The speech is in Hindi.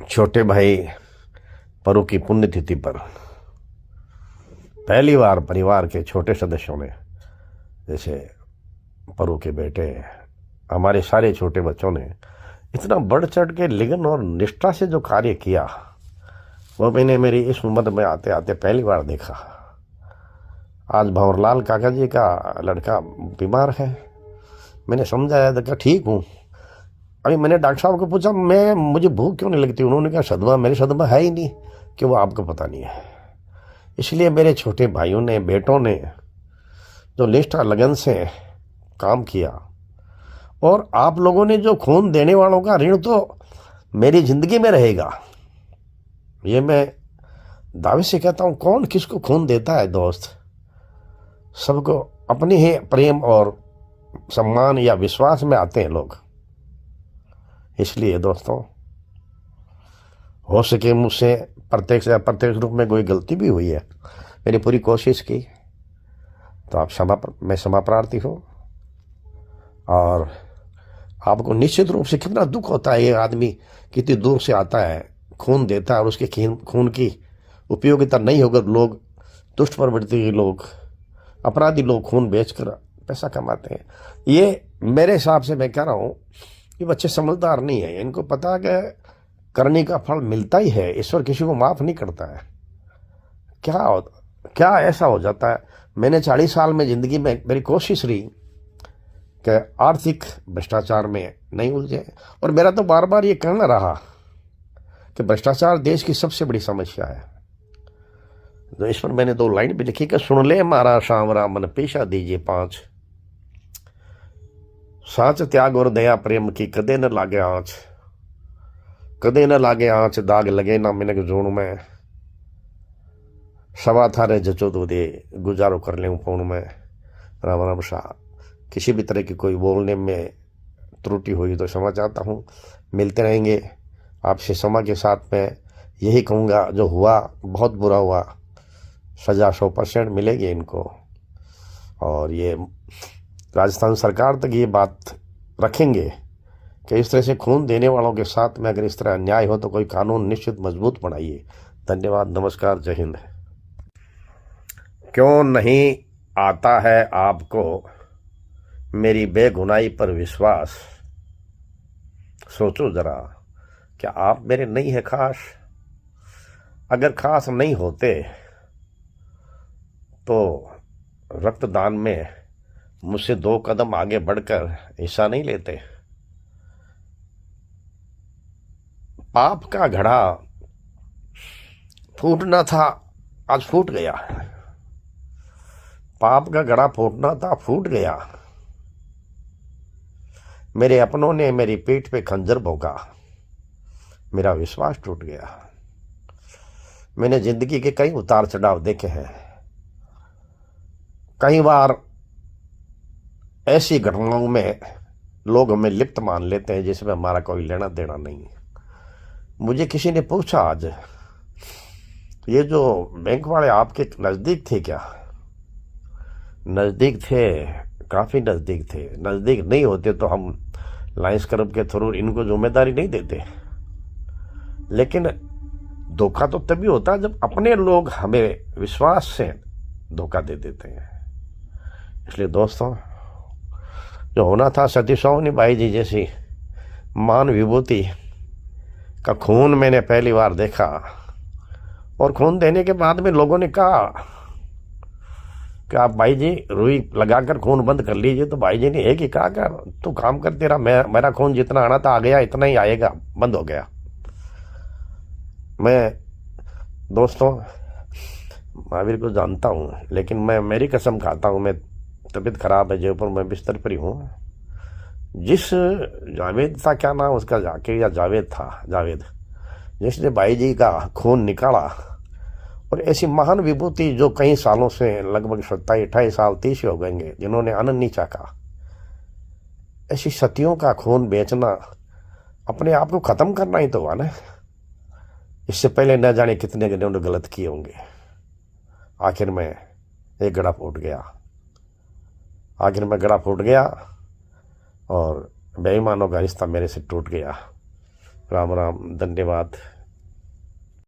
छोटे भाई परू की पुण्यतिथि पर पहली बार परिवार के छोटे सदस्यों ने, जैसे परू के बेटे, हमारे सारे छोटे बच्चों ने इतना बढ़ चढ़ के लगन और निष्ठा से जो कार्य किया, वो मैंने मेरी इस उम्र में आते आते पहली बार देखा। आज भंवरलाल काका जी का लड़का बीमार है। मैंने समझाया था कि ठीक हूँ। अभी मैंने डॉक्टर साहब को पूछा मुझे भूख क्यों नहीं लगती। उन्होंने कहा सदमा, मेरे सदमा है ही नहीं कि वो आपको पता नहीं है। इसलिए मेरे छोटे भाइयों ने, बेटों ने जो निष्ठा लगन से काम किया, और आप लोगों ने जो खून देने वालों का ऋण तो मेरी जिंदगी में रहेगा, ये मैं दावे से कहता हूँ। कौन किसको खून देता है दोस्त? सबको अपनी ही प्रेम और सम्मान या विश्वास में आते हैं लोग। इसलिए दोस्तों, हो सके मुझसे प्रत्यक्ष या अप्रत्यक्ष रूप में कोई गलती भी हुई है, मैंने पूरी कोशिश की, तो आप मैं क्षमा प्रार्थी हूँ। और आपको निश्चित रूप से कितना दुख होता है, ये आदमी कितनी दूर से आता है, खून देता है, और उसके खून की उपयोगिता नहीं होकर लोग, दुष्ट प्रवृत्ति के लोग, अपराधी लोग खून बेचकर पैसा कमाते हैं। ये मेरे हिसाब से मैं कह रहा हूँ, ये बच्चे समझदार नहीं है। इनको पता कि करने का फल मिलता ही है, ईश्वर किसी को माफ़ नहीं करता है। क्या ऐसा हो जाता है। मैंने 40 साल में ज़िंदगी में मेरी कोशिश रही कि आर्थिक भ्रष्टाचार में नहीं उलझे, और मेरा तो बार बार ये कहना रहा कि भ्रष्टाचार देश की सबसे बड़ी समस्या है। तो इस पर मैंने 2 लाइन भी लिखी कि सुन ले मारा सांवरा मन पेशा दीजिए 5, साच त्याग और दया प्रेम की कदे न लागे आँच, कदे न लागे आँच दाग लगे ना मिनक जोड़ में, सवा थारे जचो तो दे गुजारो कर ले फोन में। राम राम शाह। किसी भी तरह की कोई बोलने में त्रुटि हुई तो क्षमा चाहता हूँ। मिलते रहेंगे आपसे समय के साथ। में यही कहूँगा, जो हुआ बहुत बुरा हुआ, सज़ा 100% मिलेगी इनको। और ये राजस्थान सरकार तक ये बात रखेंगे कि इस तरह से खून देने वालों के साथ में अगर इस तरह अन्याय हो तो कोई कानून निश्चित मजबूत बनाइए। धन्यवाद, नमस्कार, जय हिंद। क्यों नहीं आता है आपको मेरी बेगुनाही पर विश्वास? सोचो जरा, क्या आप मेरे नहीं है खास? अगर खास नहीं होते तो रक्तदान में मुझसे 2 कदम आगे बढ़कर हिस्सा नहीं लेते। पाप का घड़ा फूटना था, आज फूट गया। पाप का घड़ा फूटना था, फूट गया। मेरे अपनों ने मेरी पीठ पे खंजर भोंका, मेरा विश्वास टूट गया। मैंने जिंदगी के कई उतार चढ़ाव देखे हैं। कई बार ऐसी घटनाओं में लोग हमें लिप्त मान लेते हैं जिसमें हमारा कोई लेना देना नहीं है। मुझे किसी ने पूछा आज, ये जो बैंक वाले आपके नज़दीक थे क्या? नज़दीक थे, काफ़ी नज़दीक थे। नज़दीक नहीं होते तो हम लायंस क्लब के थ्रू इनको जिम्मेदारी नहीं देते। लेकिन धोखा तो तभी होता है जब अपने लोग हमें विश्वास से धोखा दे देते हैं। इसलिए दोस्तों, जो होना था, सती सोनी बाई जी जैसी महान विभूति का खून मैंने पहली बार देखा। और खून देने के बाद में लोगों ने कहा कि आप भाई जी रुई लगाकर खून बंद कर लीजिए। तो भाई जी ने एक ही कहा कि तू काम कर, तेरा मेरा खून जितना आना था आ गया, इतना ही आएगा, बंद हो गया। मैं दोस्तों महावीर को जानता हूँ, लेकिन मैं मेरी कसम खाता हूँ, मैं तबीयत खराब है, जयपुर में बिस्तर पर ही हूँ। जिस जावेद था, क्या नाम उसका, जाकिर या जावेद था, जावेद, जिसने भाई जी का खून निकाला, और ऐसी महान विभूति जो कई सालों से, लगभग 27-28 साल 30 हो गएंगे, जिन्होंने अन्न नहीं चाखा, ऐसी सतियों का खून बेचना अपने आप को खत्म करना ही तो हुआ ना। इससे पहले न जाने कितने उन्होंने गलत किए होंगे। आखिर में एक गड़ा फूट गया, आखिर में गड़ा फूट गया और बेईमानों का रिश्ता मेरे से टूट गया। राम राम, धन्यवाद।